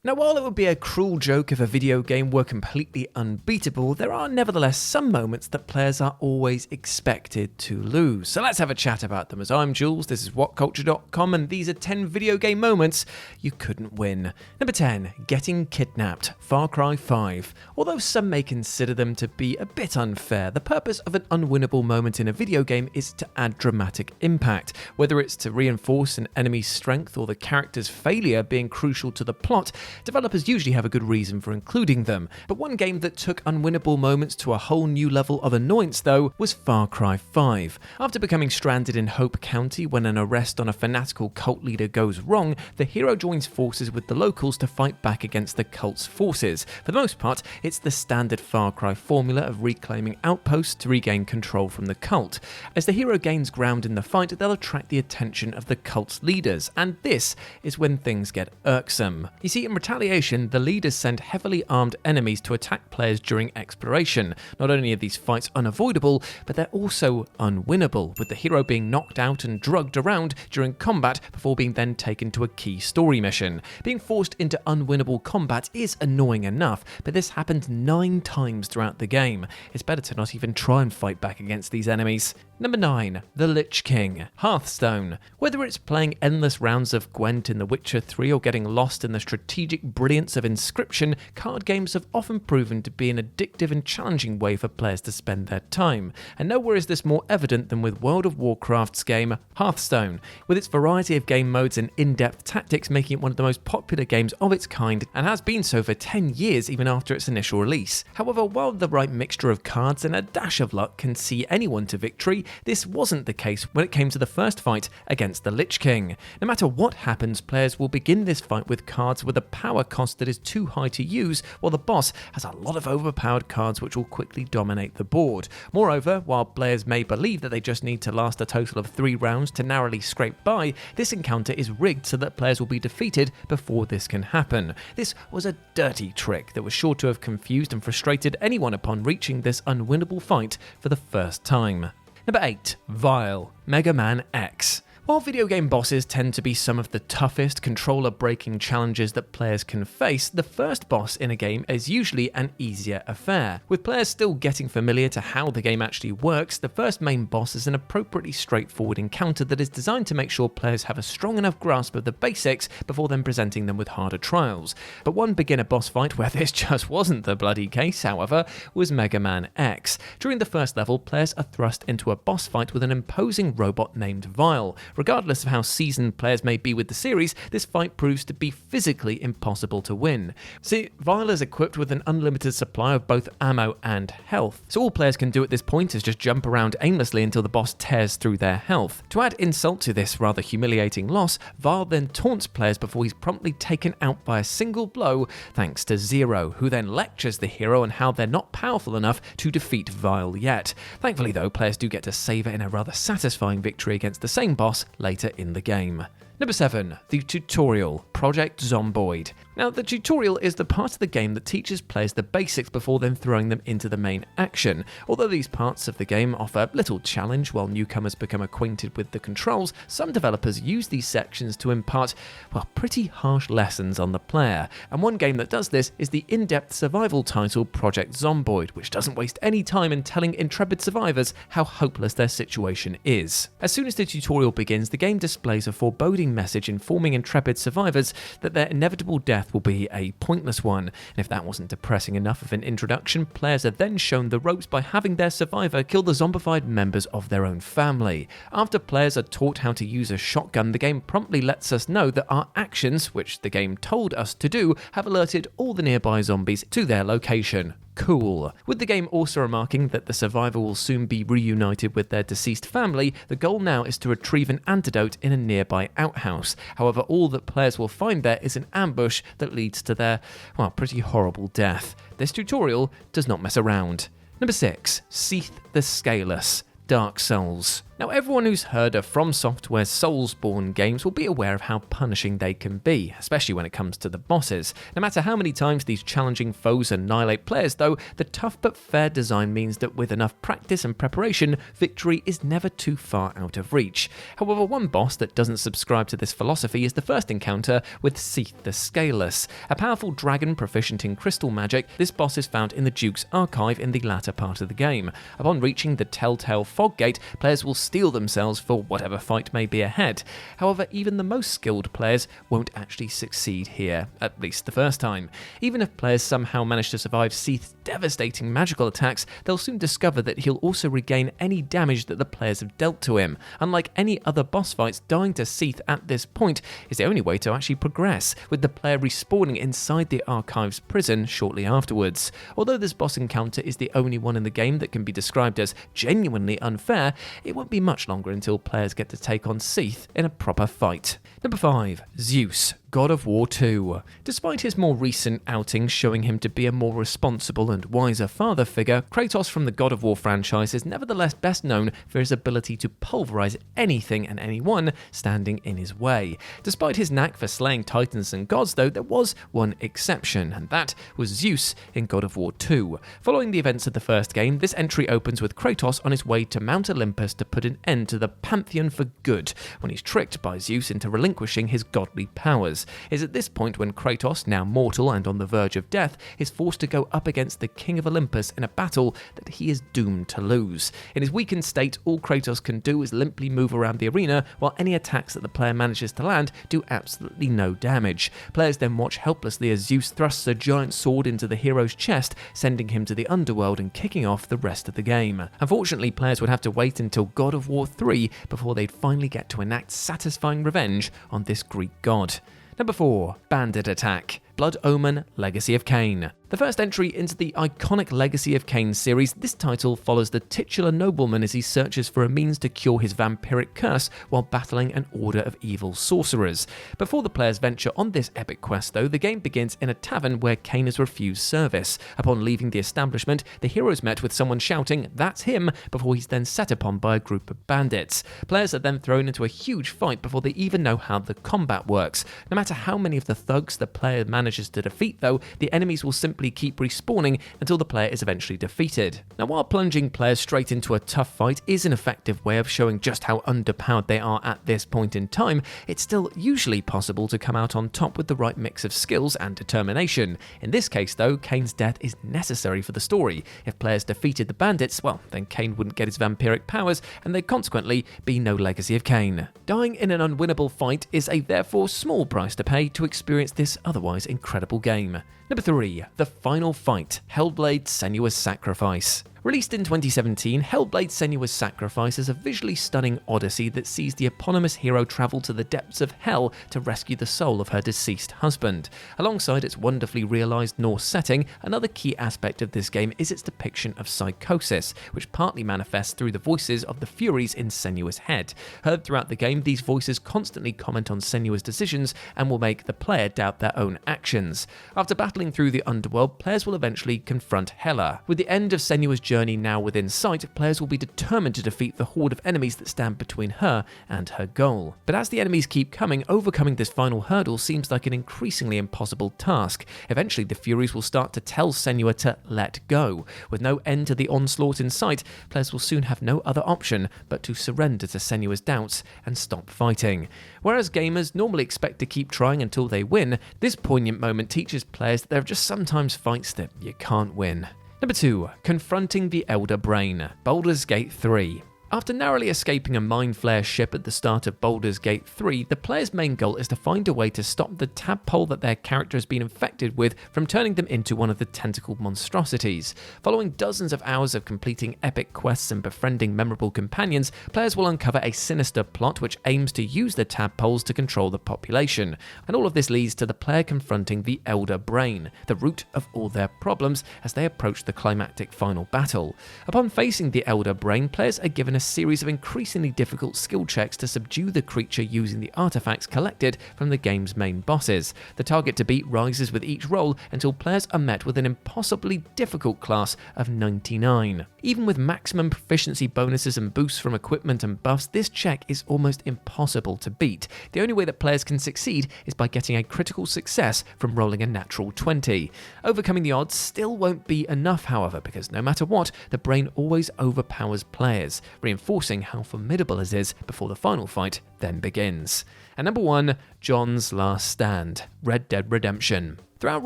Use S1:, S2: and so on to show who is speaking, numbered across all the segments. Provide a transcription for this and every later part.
S1: Now, while it would be a cruel joke if a video game were completely unbeatable, there are nevertheless some moments that players are always expected to lose. So let's have a chat about them. As I'm Jules, this is WhatCulture.com, and these are 10 video game moments you couldn't win. Number 10, getting kidnapped, Far Cry 5. Although some may consider them to be a bit unfair, the purpose of an unwinnable moment in a video game is to add dramatic impact. Whether it's to reinforce an enemy's strength or the character's failure being crucial to the plot, developers usually have a good reason for including them. But one game that took unwinnable moments to a whole new level of annoyance, though, was Far Cry 5. After becoming stranded in Hope County when an arrest on a fanatical cult leader goes wrong, the hero joins forces with the locals to fight back against the cult's forces. For the most part, it's the standard Far Cry formula of reclaiming outposts to regain control from the cult. As the hero gains ground in the fight, they'll attract the attention of the cult's leaders, and this is when things get irksome. You see, in retaliation, the leaders send heavily armed enemies to attack players during exploration. Not only are these fights unavoidable, but they're also unwinnable, with the hero being knocked out and drugged around during combat before being then taken to a key story mission. Being forced into unwinnable combat is annoying enough, but this happens 9 times throughout the game. It's better to not even try and fight back against these enemies. Number 9, the Lich King, Hearthstone. Whether it's playing endless rounds of Gwent in The Witcher 3 or getting lost in the strategic brilliance of Inscription, card games have often proven to be an addictive and challenging way for players to spend their time. And nowhere is this more evident than with World of Warcraft's game Hearthstone, with its variety of game modes and in-depth tactics making it one of the most popular games of its kind, and has been so for 10 years even after its initial release. However, while the right mixture of cards and a dash of luck can see anyone to victory, this wasn't the case when it came to the first fight against the Lich King. No matter what happens, players will begin this fight with cards with a power cost that is too high to use, while the boss has a lot of overpowered cards which will quickly dominate the board. Moreover, while players may believe that they just need to last a total of 3 rounds to narrowly scrape by, this encounter is rigged so that players will be defeated before this can happen. This was a dirty trick that was sure to have confused and frustrated anyone upon reaching this unwinnable fight for the first time. Number 8, Vile, Mega Man X. While video game bosses tend to be some of the toughest, controller-breaking challenges that players can face, the first boss in a game is usually an easier affair. With players still getting familiar to how the game actually works, the first main boss is an appropriately straightforward encounter that is designed to make sure players have a strong enough grasp of the basics before then presenting them with harder trials. But one beginner boss fight where this just wasn't the bloody case, however, was Mega Man X. During the first level, players are thrust into a boss fight with an imposing robot named Vile. Regardless of how seasoned players may be with the series, this fight proves to be physically impossible to win. See, Vile is equipped with an unlimited supply of both ammo and health, so all players can do at this point is just jump around aimlessly until the boss tears through their health. To add insult to this rather humiliating loss, Vile then taunts players before he's promptly taken out by a single blow thanks to Zero, who then lectures the hero on how they're not powerful enough to defeat Vile yet. Thankfully though, players do get to savour in a rather satisfying victory against the same boss later in the game. Number 7, the tutorial, Project Zomboid. Now, the tutorial is the part of the game that teaches players the basics before then throwing them into the main action. Although these parts of the game offer little challenge while newcomers become acquainted with the controls, some developers use these sections to impart, well, pretty harsh lessons on the player. And one game that does this is the in-depth survival title Project Zomboid, which doesn't waste any time in telling intrepid survivors how hopeless their situation is. As soon as the tutorial begins, the game displays a foreboding message informing intrepid survivors that their inevitable death will be a pointless one. And if that wasn't depressing enough of an introduction, players are then shown the ropes by having their survivor kill the zombified members of their own family. After players are taught how to use a shotgun, the game promptly lets us know that our actions, which the game told us to do, have alerted all the nearby zombies to their location. Cool. With the game also remarking that the survivor will soon be reunited with their deceased family, the goal now is to retrieve an antidote in a nearby outhouse. However, all that players will find there is an ambush that leads to their, well, pretty horrible death. This tutorial does not mess around. Number 6, Seath the Scaleless, Dark Souls. Now, everyone who's heard of From Software's Soulsborne games will be aware of how punishing they can be, especially when it comes to the bosses. No matter how many times these challenging foes annihilate players though, the tough but fair design means that with enough practice and preparation, victory is never too far out of reach. However, one boss that doesn't subscribe to this philosophy is the first encounter with Seath the Scaleless. A powerful dragon proficient in crystal magic, this boss is found in the Duke's Archive in the latter part of the game. Upon reaching the Telltale Fog Gate, players will steel themselves for whatever fight may be ahead. However, even the most skilled players won't actually succeed here, at least the first time. Even if players somehow manage to survive Seath's devastating magical attacks, they'll soon discover that he'll also regain any damage that the players have dealt to him. Unlike any other boss fights, dying to Seath at this point is the only way to actually progress, with the player respawning inside the Archive's prison shortly afterwards. Although this boss encounter is the only one in the game that can be described as genuinely unfair, it won't be much longer until players get to take on Seath in a proper fight. Number 5. Zeus, God of War II. Despite his more recent outings showing him to be a more responsible and wiser father figure, Kratos from the God of War franchise is nevertheless best known for his ability to pulverize anything and anyone standing in his way. Despite his knack for slaying titans and gods though, there was one exception, and that was Zeus in God of War II. Following the events of the first game, this entry opens with Kratos on his way to Mount Olympus to put an end to the Pantheon for good, when he's tricked by Zeus into relinquishing his godly powers. It is at this point when Kratos, now mortal and on the verge of death, is forced to go up against the King of Olympus in a battle that he is doomed to lose. In his weakened state, all Kratos can do is limply move around the arena, while any attacks that the player manages to land do absolutely no damage. Players then watch helplessly as Zeus thrusts a giant sword into the hero's chest, sending him to the underworld and kicking off the rest of the game. Unfortunately, players would have to wait until God of War III before they'd finally get to enact satisfying revenge on this Greek god. Number 4. Bandit Attack. Blood Omen, Legacy of Kain. The first entry into the iconic Legacy of Kain series, this title follows the titular nobleman as he searches for a means to cure his vampiric curse while battling an order of evil sorcerers. Before the players venture on this epic quest though, the game begins in a tavern where Kain is refused service. Upon leaving the establishment, the hero is met with someone shouting, "That's him," before he's then set upon by a group of bandits. Players are then thrown into a huge fight before they even know how the combat works. No matter how many of the thugs the player manages to defeat though, the enemies will simply keep respawning until the player is eventually defeated. Now, while plunging players straight into a tough fight is an effective way of showing just how underpowered they are at this point in time, it's still usually possible to come out on top with the right mix of skills and determination. In this case though, Kain's death is necessary for the story. If players defeated the bandits, well, then Kain wouldn't get his vampiric powers and there'd consequently be no Legacy of Kain. Dying in an unwinnable fight is a therefore small price to pay to experience this otherwise incredible game. Number 3. The Final Fight, Hellblade: Senua's Sacrifice. Released in 2017, Hellblade: Senua's Sacrifice is a visually stunning odyssey that sees the eponymous hero travel to the depths of hell to rescue the soul of her deceased husband. Alongside its wonderfully realised Norse setting, another key aspect of this game is its depiction of psychosis, which partly manifests through the voices of the Furies in Senua's head. Heard throughout the game, these voices constantly comment on Senua's decisions and will make the player doubt their own actions. After battling through the underworld, players will eventually confront Hela. With the end of Senua's journey now within sight, players will be determined to defeat the horde of enemies that stand between her and her goal. But as the enemies keep coming, overcoming this final hurdle seems like an increasingly impossible task. Eventually, the Furies will start to tell Senua to let go. With no end to the onslaught in sight, players will soon have no other option but to surrender to Senua's doubts and stop fighting. Whereas gamers normally expect to keep trying until they win, this poignant moment teaches players that there are just sometimes fights that you can't win. Number 2. Confronting the Elder Brain, Baldur's Gate 3. After narrowly escaping a mind flare ship at the start of Baldur's Gate 3, the player's main goal is to find a way to stop the tadpole that their character has been infected with from turning them into one of the tentacled monstrosities. Following dozens of hours of completing epic quests and befriending memorable companions, players will uncover a sinister plot which aims to use the tadpoles to control the population. And all of this leads to the player confronting the Elder Brain, the root of all their problems, as they approach the climactic final battle. Upon facing the Elder Brain, players are given given a series of increasingly difficult skill checks to subdue the creature using the artifacts collected from the game's main bosses. The target to beat rises with each roll until players are met with an impossibly difficult class of 99. Even with maximum proficiency bonuses and boosts from equipment and buffs, this check is almost impossible to beat. The only way that players can succeed is by getting a critical success from rolling a natural 20. Overcoming the odds still won't be enough, however, because no matter what, the brain always overpowers players, reinforcing how formidable it is before the final fight then begins. And number 1, John's Last Stand, Red Dead Redemption. Throughout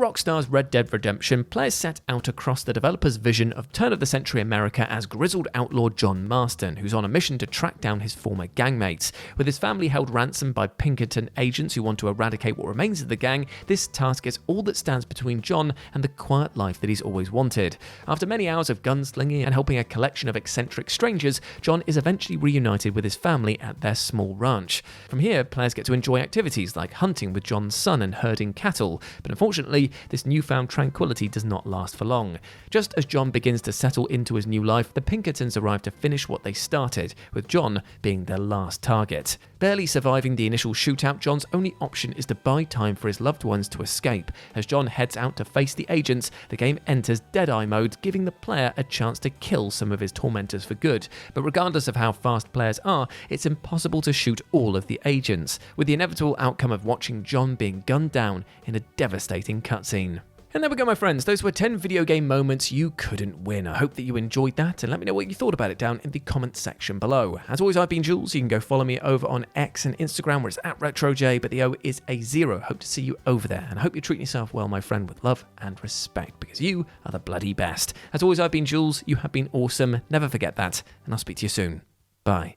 S1: Rockstar's Red Dead Redemption, players set out across the developer's vision of turn-of-the-century America as grizzled outlaw John Marston, who's on a mission to track down his former gangmates. With his family held ransom by Pinkerton agents who want to eradicate what remains of the gang, this task is all that stands between John and the quiet life that he's always wanted. After many hours of gunslinging and helping a collection of eccentric strangers, John is eventually reunited with his family at their small ranch. From here, players get to enjoy activities like hunting with John's son and herding cattle, but unfortunately, this newfound tranquility does not last for long. Just as John begins to settle into his new life, the Pinkertons arrive to finish what they started, with John being their last target. Barely surviving the initial shootout, John's only option is to buy time for his loved ones to escape. As John heads out to face the agents, the game enters Deadeye mode, giving the player a chance to kill some of his tormentors for good. But regardless of how fast players are, it's impossible to shoot all of the agents, with the inevitable outcome of watching John being gunned down in a devastating cutscene. And there we go, my friends. Those were 10 video game moments you couldn't win. I hope that you enjoyed that, and let me know what you thought about it down in the comments section below. As always, I've been Jules. You can go follow me over on X and Instagram, where it's @RetroJ, but the O is a 0. Hope to see you over there, and I hope you're treating yourself well, my friend, with love and respect, because you are the bloody best. As always, I've been Jules. You have been awesome. Never forget that, and I'll speak to you soon. Bye.